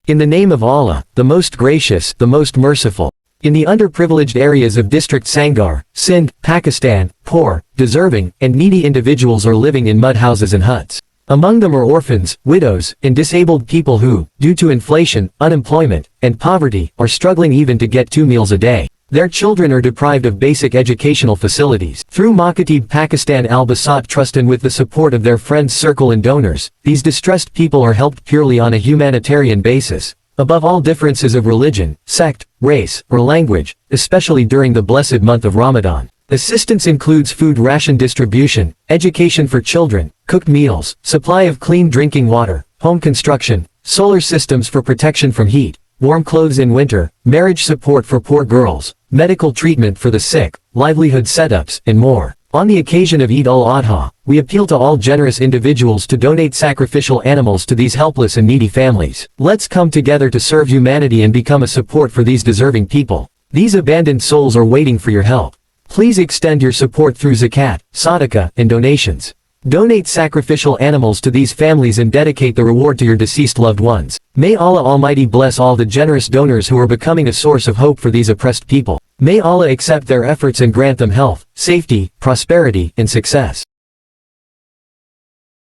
In the name of Allah, the most gracious, the most merciful. In the underprivileged areas of District Sangar, Sindh, Pakistan, poor, deserving, and needy individuals are living in mud houses and huts. Among them are orphans, widows, and disabled people who, due to inflation, unemployment, and poverty, are struggling even to get 2 meals a day. Their children are deprived of basic educational facilities. Through Makatib Pakistan Al-Basat Trust and with the support of their friends circle and donors, these distressed people are helped purely on a humanitarian basis, above all differences of religion, sect, race, or language, especially during the blessed month of Ramadan. Assistance includes food ration distribution, education for children, cooked meals, supply of clean drinking water, home construction, solar systems for protection from heat, warm clothes in winter, marriage support for poor girls, medical treatment for the sick, livelihood setups, and more. On the occasion of Eid al-Adha, we appeal to all generous individuals to donate sacrificial animals to these helpless and needy families. Let's come together to serve humanity and become a support for these deserving people. These abandoned souls are waiting for your help. Please extend your support through zakat, sadaqah, and donations. Donate sacrificial animals to these families and dedicate the reward to your deceased loved ones. May Allah Almighty bless all the generous donors who are becoming a source of hope for these oppressed people. May Allah accept their efforts and grant them health, safety, prosperity, and success.